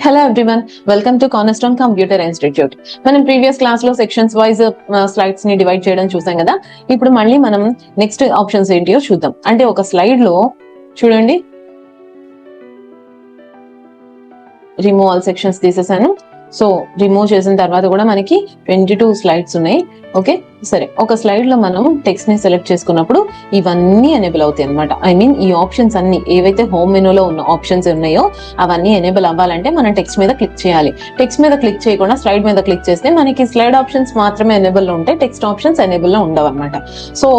Hello everyone, welcome to Cornerstone Computer Institute. మనం previous class లో sections wise slides ని divide చేయడం చూసాం కదా. ఇప్పుడు మళ్ళీ మనం నెక్స్ట్ ఆప్షన్స్ ఏంటియో చూద్దాం. అంటే ఒక స్లైడ్ లో చూడండి, రిమూవ్ ఆల్ సెక్షన్స్ తీసేసాను. సో రిమూవ్ చేసిన తర్వాత కూడా మనకి 22 స్లైడ్స్ ఉన్నాయి. ఓకే, సరే, ఒక స్లైడ్ లో మనం టెక్స్ట్ ని సెలెక్ట్ చేసుకున్నప్పుడు ఇవన్నీ ఎనేబుల్ అవుతాయి అనమాట. ఐ మీన్ ఈ ఆప్షన్స్ అన్ని ఏవైతే హోమ్ మెనూలో ఉన్న ఆప్షన్స్ ఉన్నాయో అవన్నీ ఎనేబుల్ అవ్వాలంటే మనం టెక్స్ట్ మీద క్లిక్ చేయాలి. టెక్స్ట్ మీద క్లిక్ చేయకుండా స్లైడ్ మీద క్లిక్ చేస్తే మనకి స్లైడ్ ఆప్షన్స్ మాత్రమే ఎనేబుల్ లో ఉంటాయి, టెక్స్ట్ ఆప్షన్స్ ఎనేబుల్ లో ఉండవు అనమాట. సో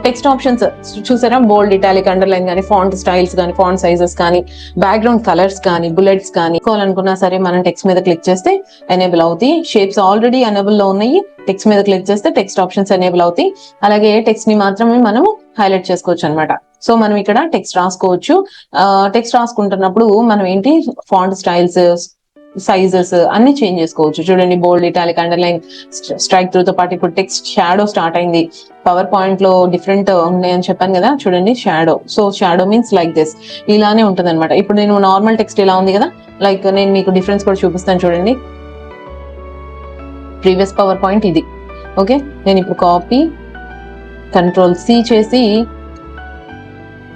టెక్స్ట్ ఆప్షన్స్ చూసారా, బోల్డ్, ఇటాలిక్, అండర్లైన్ కానీ, ఫాంట్ స్టైల్స్ కానీ, ఫాంట్ సైజెస్ కానీ, బ్యాక్గ్రౌండ్ కలర్స్ కానీ, బుల్లెట్స్ కానీ అనుకున్నా సరే మనం టెక్స్ట్ మీద క్లిక్ చేస్తే ఎనేబుల్ అవుతాయి. షేప్స్ ఆల్రెడీ ఎనేబుల్ లో ఉన్నాయి, టెక్స్ట్ మీద క్లిక్ చేస్తే టెక్స్ట్ ఆప్షన్స్ ఎనేబుల్ అవుతాయి. అలాగే టెక్స్ట్ ని మాత్రమే మనం హైలైట్ చేసుకోవచ్చు అనమాట. సో మనం ఇక్కడ టెక్స్ట్ రాసుకోవచ్చు. టెక్స్ట్ రాసుకుంటున్నప్పుడు మనం ఏంటి, ఫాంట్ స్టైల్స్, సైజెస్ అన్ని చేంజ్ చేసుకోవచ్చు. చూడండి, బోల్డ్, ఇటాలిక్, అండర్లైన్, స్ట్రైక్ త్రూ తో పాటు ఇప్పుడు టెక్స్ట్ షాడో స్టార్ట్ అయింది. పవర్ పాయింట్ లో డిఫరెంట్ ఉన్నాయని చెప్పాను కదా, చూడండి shadow. So shadow means like this, ఇలానే ఉంటుంది అనమాట. ఇప్పుడు నేను నార్మల్ టెక్స్ట్ ఇలా ఉంది కదా, లైక్ నేను మీకు డిఫరెన్స్ కూడా చూపిస్తాను చూడండి. ప్రీవియస్ పవర్ పాయింట్ ఇది. ఓకే, నేను ఇప్పుడు కాపీ Ctrl+C చేసి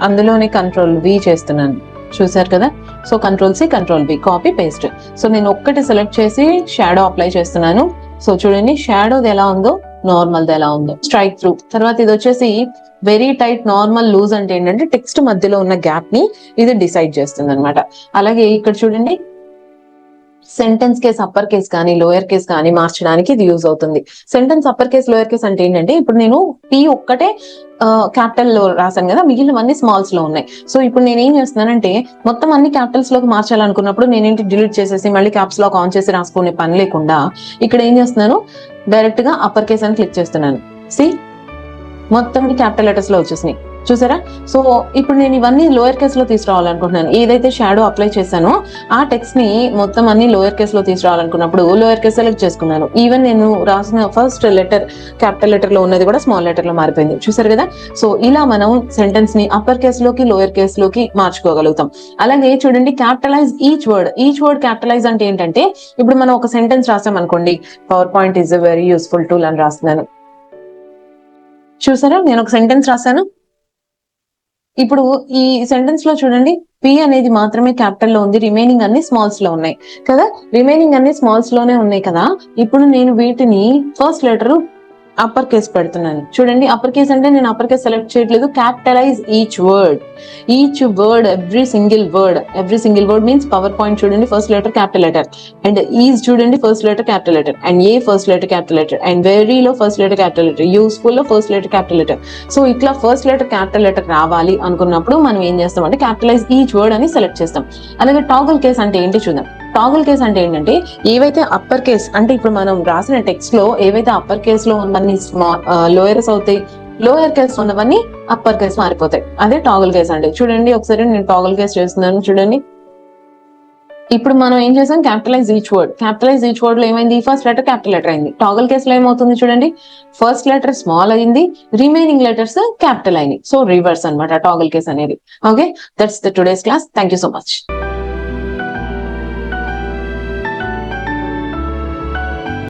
అందులోనే Ctrl+V చేస్తున్నాను, చూసారు కదా. So Ctrl+C Ctrl+V, copy paste. So నేను ఒక్కటి సెలెక్ట్ చేసి షాడో అప్లై చేస్తున్నాను. సో చూడండి, షాడోది ఎలా ఉందో, నార్మల్ది ఎలా ఉందో. స్ట్రైక్ త్రూ తర్వాత ఇది వచ్చేసి వెరీ టైట్, నార్మల్, లూజ్ అంటే ఏంటంటే టెక్స్ట్ మధ్యలో ఉన్న గ్యాప్ ని ఇది డిసైడ్ చేస్తుంది అనమాట. అలాగే ఇక్కడ చూడండి, సెంటెన్స్ కేస్ అప్పర్ కేస్ కానీ లోయర్ కేస్ కానీ మార్చడానికి ఇది యూజ్ అవుతుంది. Sentence upper case lower case అంటే ఏంటంటే, ఇప్పుడు నేను పి ఒక్కటే క్యాపిటల్ లో రాశాను కదా, మిగిలినవన్నీ స్మాల్స్ లో ఉన్నాయి. సో ఇప్పుడు నేను ఏం చేస్తున్నానంటే, మొత్తం అన్ని క్యాపిటల్స్ లోకి మార్చాలనుకున్నప్పుడు నేనేంటి, డిలీట్ చేసేసి మళ్ళీ క్యాప్స్ లాక్ ఆన్ చేసి రాసుకునే పని లేకుండా ఇక్కడ ఏం చేస్తున్నాను, డైరెక్ట్ గా అప్పర్ కేస్ అని క్లిక్ చేస్తున్నాను. సి, మొత్తం క్యాపిటల్ లెటర్స్ లో వచ్చేసినాయి, చూసారా. సో ఇప్పుడు నేను ఇవన్నీ లోయర్ కేస్ లో తీసుకురావాలనుకుంటున్నాను. ఏదైతే షాడో అప్లై చేశానో ఆ టెక్స్ట్ ని మొత్తం అన్ని లోయర్ కేస్ లో తీసుకురావాలనుకున్నప్పుడు లోయర్ కేస్ సెలెక్ట్ చేసుకున్నాను. ఈవెన్ నేను రాసిన ఫస్ట్ లెటర్ క్యాపిటల్ లెటర్ లో ఉన్నది కూడా స్మాల్ లెటర్ లో మారిపోయింది, చూసారు కదా. సో ఇలా మనం సెంటెన్స్ ని అప్పర్ కేస్ లోకి లోయర్ కేస్ లోకి మార్చుకోగలుగుతాం. అలాగే చూడండి, capitalise each word. Each word capitalise అంటే ఏంటంటే, ఇప్పుడు మనం ఒక సెంటెన్స్ రాసాం అనుకోండి, power point is a very useful tool అని రాస్తున్నాను, చూసారా. నేను ఒక సెంటెన్స్ రాశాను. ఇప్పుడు ఈ సెంటెన్స్ లో చూడండి, పి అనేది మాత్రమే క్యాపిటల్ లో ఉంది, రిమైనింగ్ అన్ని స్మాల్స్ లో ఉన్నాయి కదా. రిమైనింగ్ అన్ని స్మాల్స్ లోనే ఉన్నాయి కదా. ఇప్పుడు నేను వీటిని ఫస్ట్ లెటర్ అప్పర్ కేస్ పెడుతున్నాను. చూడండి, అప్పర్ కేస్ అంటే నేను అప్పర్ కేస్ సెలెక్ట్ చేయట్లేదు, capitalize each word. Each word, every single word means power point చూడండి, first letter capital letter, and is చూడండి first letter capital letter, and a first letter capital letter, and very లో first letter capital letter, useful లో first letter capital letter. So ఇట్లా first letter capital letter రావాలి అనుకున్నప్పుడు మనం ఏం చేస్తాం అంటే, క్యాపిటలైజ్ ఈచ్ వర్డ్ అని సెలెక్ట్ చేస్తాం. అలాగే టాగల్ కేస్ అంటే ఏంటి చూద్దాం. టాగల్ కేస్ అంటే ఏంటంటే, ఏవైతే అప్పర్ కేస్ అంటే ఇప్పుడు మనం రాసిన టెక్స్ట్ లో ఏవైతే అప్పర్ కేస్ లో ఉన్నవన్నీ లోయర్స్ అవుతాయి, లోయర్ కేస్ ఉన్నవన్నీ అప్పర్ కేస్ మారిపోతాయి. అదే టాగల్ కేస్ అంటే. చూడండి ఒకసారి నేను టాగల్ కేస్ చేస్తున్నాను చూడండి. ఇప్పుడు మనం ఏం చేసాం, capitalise each word. Capitalise each word లో ఏమైంది, ఫస్ట్ లెటర్ క్యాపిటల్ లెటర్ అయింది. టాగల్ కేస్ లో ఏమవుతుంది చూడండి, ఫస్ట్ లెటర్ స్మాల్ అయింది, రిమైనింగ్ లెటర్స్ క్యాపిటల్ అయినాయి. సో రివర్స్ అన్నమాట టాగల్ కేస్ అనేది. Okay, that's the today's class. Thank you so much.